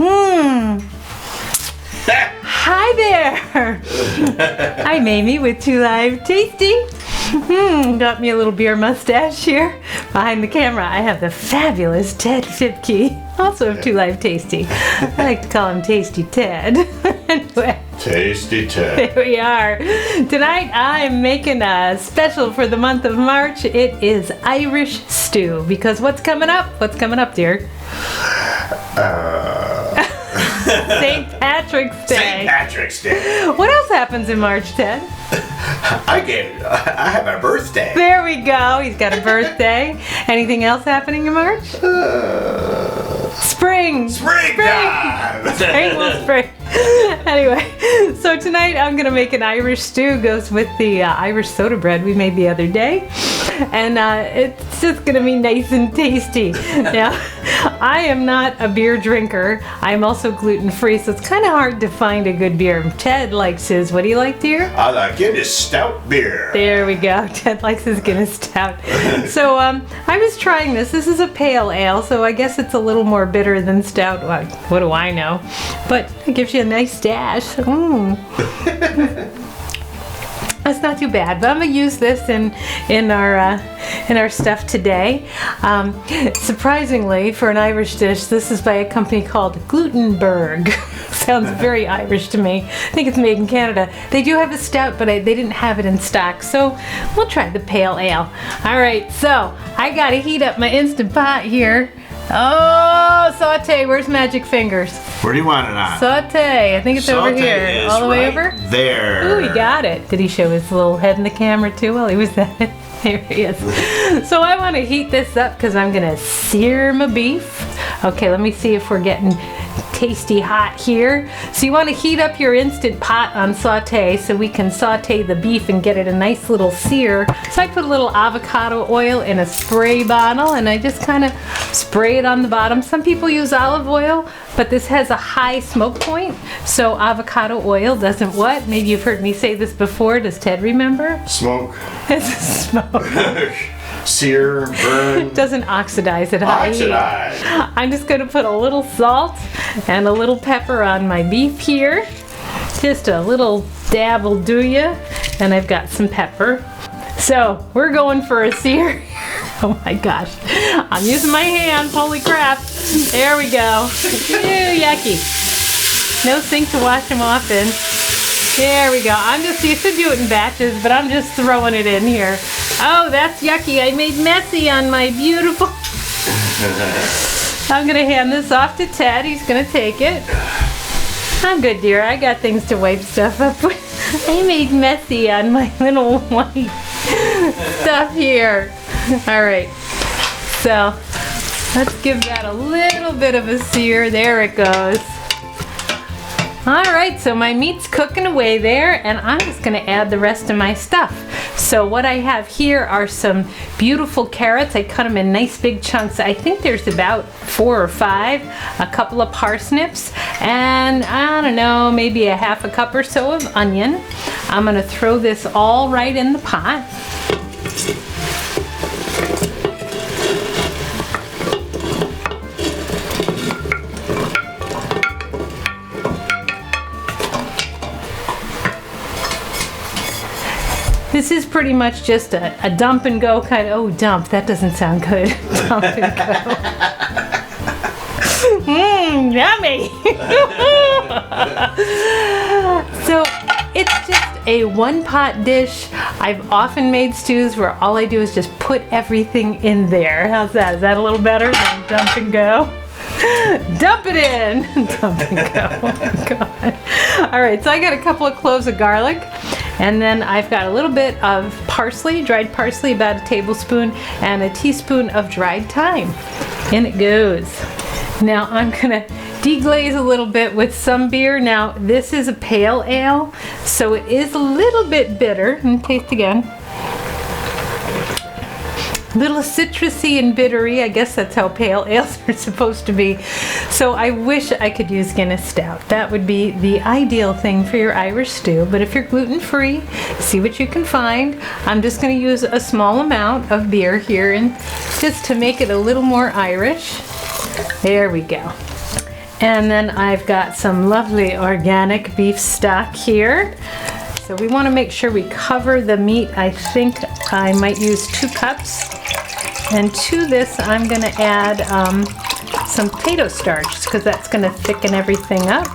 Hi there. I'm Amy with Two Live Tasty. Got me a little beer mustache here. Behind the camera, I have the fabulous Ted Fipke, also of Two Live Tasty. I like to call him Tasty Ted. Anyway. Tasty Ted. There we are. Tonight I'm making a special for the month of March. It is Irish stew. Because what's coming up? What's coming up, dear? St. Patrick's Day. St. Patrick's Day. What else happens in March, Ted? I have a birthday. There we go. He's got a birthday. Anything else happening in March? Spring. Springtime. Spring will spring. Anyway, so tonight I'm going to make an Irish stew. Goes with the Irish soda bread we made the other day. And it's just going to be nice and tasty. Now, I am not a beer drinker. I'm also gluten free, so it's kind of hard to find a good beer. Ted likes his, what do you like, dear? I like Guinness Stout beer. There we go. Ted likes his Guinness Stout. So I was trying this. This is a pale ale, so I guess it's a little more bitter than stout. Well, what do I know? But it gives you a nice dash. That's not too bad, but I'm gonna use this in our stuff today. Surprisingly, for an Irish dish, this is by a company called Glutenberg. Sounds very Irish to me. I think it's made in Canada. They do have a stout, but they didn't have it in stock, so we'll try the pale ale. All right, so I gotta heat up my Instant Pot here. Oh, saute. Where's Magic Fingers? Where do you want it on? Saute. I think it's over Saute here. is All the way right over? there. Ooh, he got it. Did he show his little head in the camera too while he was at it? There he is. So I want to heat this up because I'm going to sear my beef. Okay, let me see if we're getting tasty hot here. So you want to heat up your Instant Pot on saute so we can saute the beef and get it a nice little sear. So I put a little avocado oil in a spray bottle and I just kind of spray it on the bottom. Some people use olive oil, but this has a high smoke point, so avocado oil doesn't what? Maybe you've heard me say this before. Does Ted remember? Smoke. It's smoke. Sear, burn. Doesn't oxidize at high heat. Oxidize. I'm just going to put a little salt and a little pepper on my beef here. Just a little dab will do ya. And I've got some pepper. So we're going for a sear. Oh my gosh. I'm using my hands. Holy crap. There we go. Ew, yucky. No sink to wash them off in. There we go. I'm just used to do it in batches, but I'm just throwing it in here. Oh, that's yucky. I made messy on my beautiful... I'm going to hand this off to Ted. He's going to take it. I'm good, dear. I got things to wipe stuff up with. I made messy on my little white stuff here. All right. So, let's give that a little bit of a sear. There it goes. Alright, so my meat's cooking away there, and I'm just going to add the rest of my stuff. So what I have here are some beautiful carrots. I cut them in nice big chunks. I think there's about 4 or 5. A couple of parsnips, and I don't know, maybe a half a cup or so of onion. I'm going to throw this all right in the pot. This is pretty much just a dump and go kind of, oh, dump, that doesn't sound good. Dump and go. Yummy. So it's just a one-pot dish. I've often made stews where all I do is just put everything in there. How's that? Is that a little better than dump and go? Dump it in. Dump and go. Oh my God. All right, so I got a couple of cloves of garlic. And then I've got a little bit of parsley, dried parsley, about a tablespoon, and a teaspoon of dried thyme. In it goes. Now I'm gonna deglaze a little bit with some beer. Now this is a pale ale, so it is a little bit bitter. And taste again. A little citrusy and bittery. I guess that's how pale ales are supposed to be. So I wish I could use Guinness Stout. That would be the ideal thing for your Irish stew. But if you're gluten-free, see what you can find. I'm just going to use a small amount of beer here, and just to make it a little more Irish. There we go. And then I've got some lovely organic beef stock here. So we want to make sure we cover the meat. I think I might use 2 cups. And to this, I'm going to add some potato starch because that's going to thicken everything up.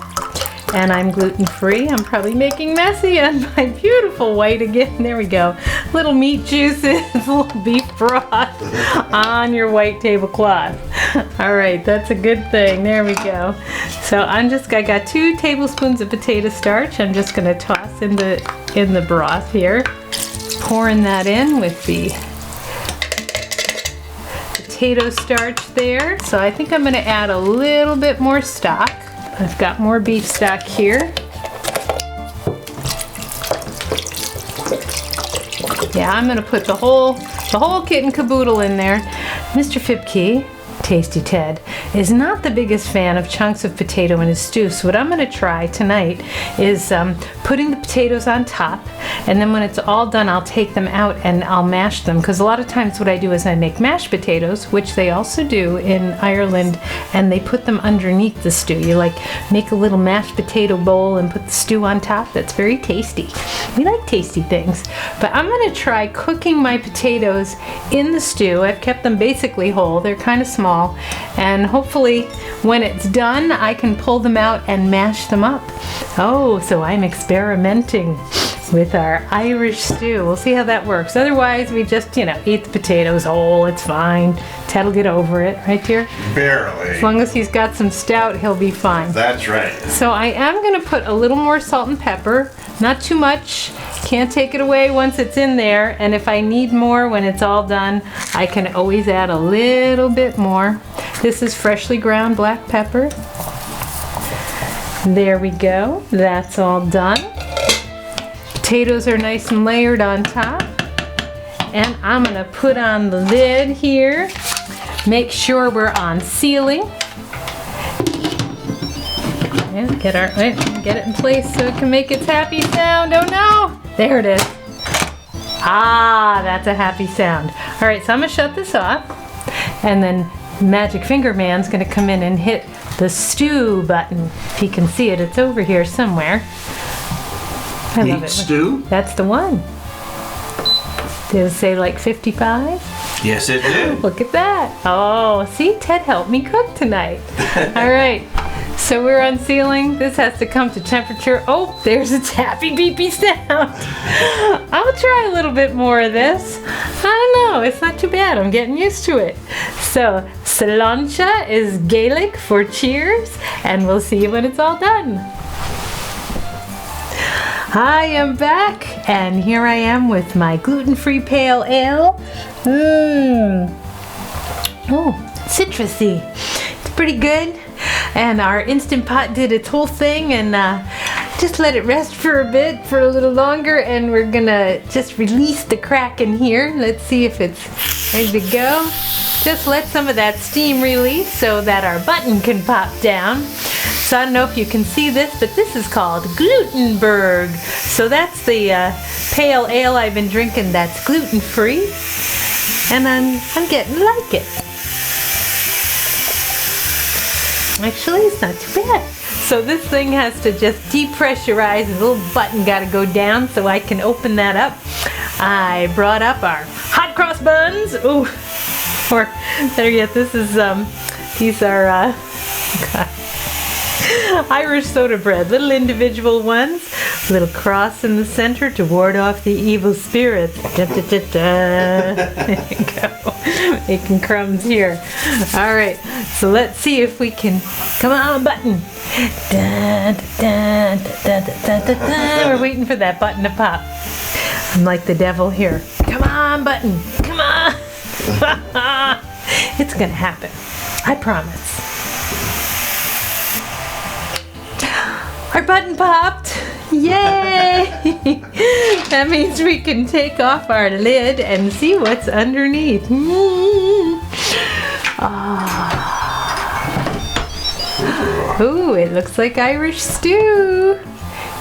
And I'm gluten-free. I'm probably making messy on my beautiful white again. There we go. Little meat juices, little beef broth on your white tablecloth. All right, that's a good thing. There we go. So I got 2 tablespoons of potato starch. I'm just gonna toss in the broth here. Pouring that in with the potato starch there. So I think I'm gonna add a little bit more stock. I've got more beef stock here. Yeah, I'm gonna put the whole kit and caboodle in there. Mr. Fipke, Tasty Ted, is not the biggest fan of chunks of potato in his stew. So what I'm gonna try tonight is putting the potatoes on top, and then when it's all done, I'll take them out and I'll mash them. Because a lot of times what I do is I make mashed potatoes, which they also do in Ireland, and they put them underneath the stew. You like make a little mashed potato bowl and put the stew on top. That's very tasty. We like tasty things. But I'm gonna try cooking my potatoes in the stew. I've kept them basically whole. They're kind of small. And hopefully when it's done, I can pull them out and mash them up. Oh, so I'm experimenting with our Irish stew. We'll see how that works. Otherwise, we just, eat the potatoes whole. It's fine. Ted'll get over it, right, dear? Barely. As long as he's got some stout, he'll be fine. That's right. So I am going to put a little more salt and pepper. Not too much. Can't take it away once it's in there. And if I need more when it's all done, I can always add a little bit more. This is freshly ground black pepper. There we go. That's all done. Potatoes are nice and layered on top. And I'm gonna put on the lid here. Make sure we're on sealing. And get it in place so it can make its happy sound. Oh no! There it is. Ah, that's a happy sound. All right, so I'm gonna shut this off. And then Magic Finger Man's gonna come in and hit the stew button. If you can see it, it's over here somewhere. I love Meat it. stew? That's the one. Did it say like 55? Yes, it did. Look at that. Oh, see, Ted helped me cook tonight. All right, so we're unsealing. This has to come to temperature. Oh, there's its happy beepy sound. I'll try a little bit more of this. I don't know, it's not too bad. I'm getting used to it. So, Sláinte is Gaelic for cheers, and we'll see you when it's all done. I am back, and here I am with my gluten-free pale ale. Oh, citrusy. It's pretty good. And our Instant Pot did its whole thing, and just let it rest for a bit, for a little longer, and we're gonna just release the crack in here. Let's see if it's ready to go. Just let some of that steam release so that our button can pop down. So I don't know if you can see this, but this is called Glutenberg. So that's the pale ale I've been drinking that's gluten-free. And I'm getting to like it. Actually, it's not too bad. So this thing has to just depressurize. The little button got to go down so I can open that up. I brought up our hot cross buns. Ooh, or better yet, these are Irish soda bread, little individual ones, little cross in the center to ward off the evil spirits. Da, da, da, da. There you go, making crumbs here. All right, so let's see if we can. Come on, button. Da, da, da, da, da, da, da. We're waiting for that button to pop. I'm like the devil here. Come on, button. Come on. It's gonna happen. I promise. Our button popped! Yay! That means we can take off our lid and see what's underneath. Ooh, it looks like Irish stew.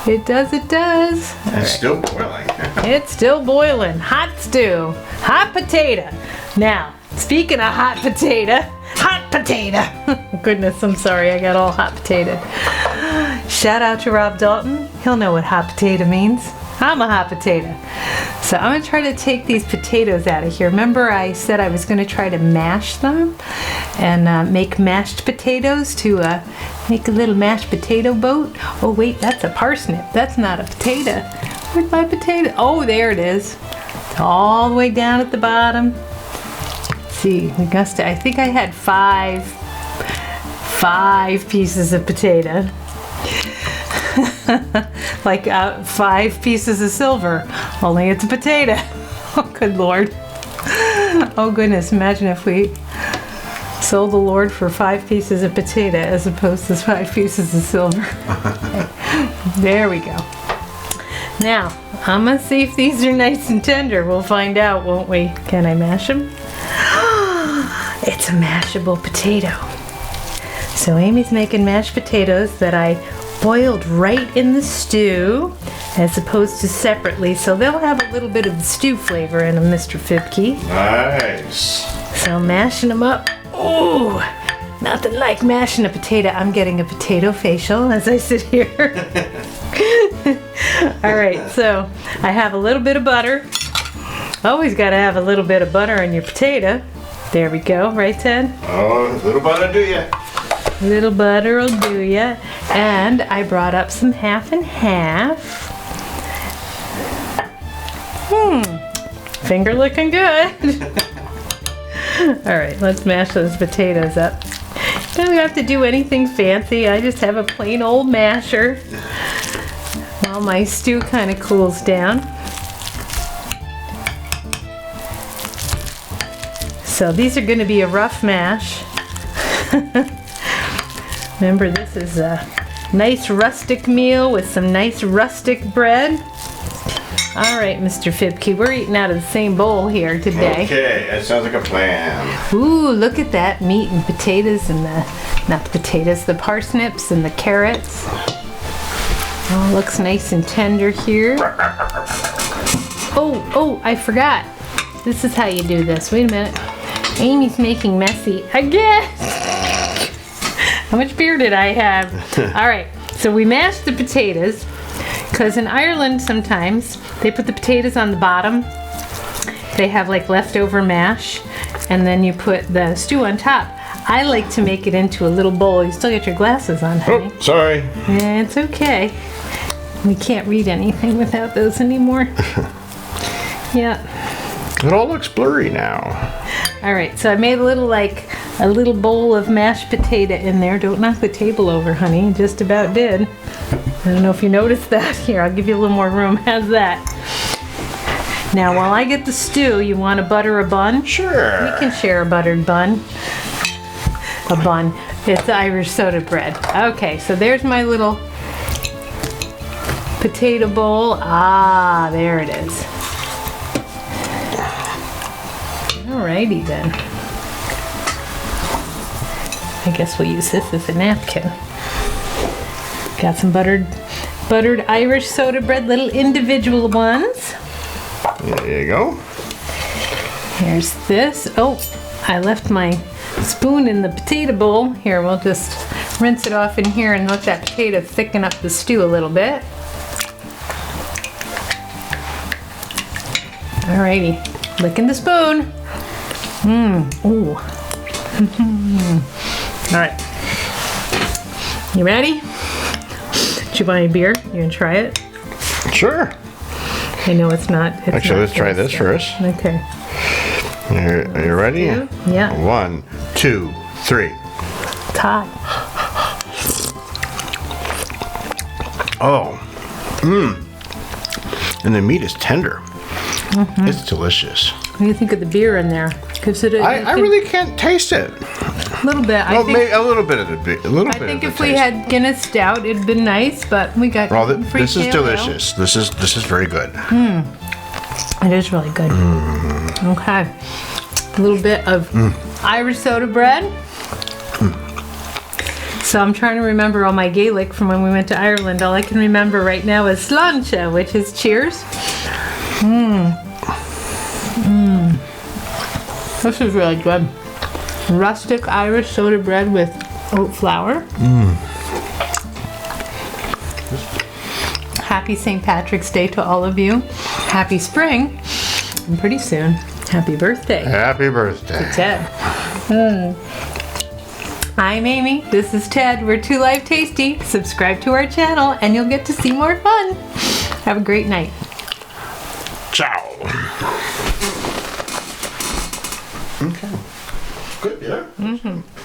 It does, it does. It's still boiling. It's still boiling. Hot stew. Hot potato. Now, speaking of hot potato, hot potato. Goodness, I'm sorry, I got all hot potato. Shout out to Rob Dalton. He'll know what hot potato means. I'm a hot potato. So I'm gonna try to take these potatoes out of here. Remember I said I was gonna try to mash them and make mashed potatoes to make a little mashed potato boat. Oh wait, that's a parsnip. That's not a potato. Where's my potato? Oh, there it is. It's all the way down at the bottom. Let's see, Augusta, I think I had five pieces of potato. Like 5 pieces of silver, only it's a potato. Oh, good Lord. Oh goodness, imagine if we sold the Lord for 5 pieces of potato as opposed to 5 pieces of silver. There we go. Now, I'm gonna see if these are nice and tender. We'll find out, won't we? Can I mash them? It's a mashable potato. So Amy's making mashed potatoes that I boiled right in the stew as opposed to separately, so they'll have a little bit of the stew flavor in them, Mr. Fibke. Nice. So mashing them up. Oh, nothing like mashing a potato. I'm getting a potato facial as I sit here. All right, so I have a little bit of butter. Always got to have a little bit of butter on your potato. There we go, right, Ted? Oh, little butter do ya? Little butter will do ya. And I brought up some half and half. Finger looking good. All right, let's mash those potatoes up. You don't have to do anything fancy. I just have a plain old masher while my stew kind of cools down. So these are going to be a rough mash. Remember, this is a nice rustic meal with some nice rustic bread. All right, Mr. Fibke, we're eating out of the same bowl here today. Okay, that sounds like a plan. Ooh, look at that meat and potatoes and not the potatoes, the parsnips and the carrots. Oh, looks nice and tender here. Oh, I forgot. This is how you do this. Wait a minute. Amy's making messy again. How much beer did I have? All right, so we mashed the potatoes because in Ireland sometimes they put the potatoes on the bottom. They have like leftover mash and then you put the stew on top. I like to make it into a little bowl. You still got your glasses on, honey. Oh, sorry. It's okay. We can't read anything without those anymore. Yeah. It all looks blurry now. All right, so I made a little bowl of mashed potato in there. Don't knock the table over, honey. It just about did. I don't know if you noticed that. Here, I'll give you a little more room. How's that? Now, while I get the stew, you want to butter a bun? Sure. We can share a buttered bun. A bun. It's Irish soda bread. Okay, so there's my little potato bowl. Ah, there it is. Alrighty then. I guess we'll use this as a napkin. Got some buttered Irish soda bread, little individual ones. There you go. Here's this. Oh, I left my spoon in the potato bowl. Here, we'll just rinse it off in here and let that potato thicken up the stew a little bit. Alrighty, licking the spoon. Ooh. All right. You ready? Do you buy a beer? You gonna try it? Sure. I know it's not. Actually, let's try this first. Okay. Are you ready? Yeah. 1, 2, 3. It's hot. Oh. And the meat is tender. It's delicious. What do you think of the beer in there? I really can't taste it. A little bit. Well, maybe a little bit of the beer. I think if we had Guinness Stout, it'd been nice, but we got. Well, this is delicious. This is very good. It is really good. Okay. A little bit of Irish soda bread. So I'm trying to remember all my Gaelic from when we went to Ireland. All I can remember right now is sláinte, which is cheers. This is really good. rustic Irish soda bread with oat flour. Happy St. Patrick's Day to all of you. Happy spring. And pretty soon, happy birthday. Happy birthday. Ted. I'm Amy. This is Ted. We're Two Live Tasty. Subscribe to our channel and you'll get to see more fun. Have a great night. Ciao. Okay. Good, yeah?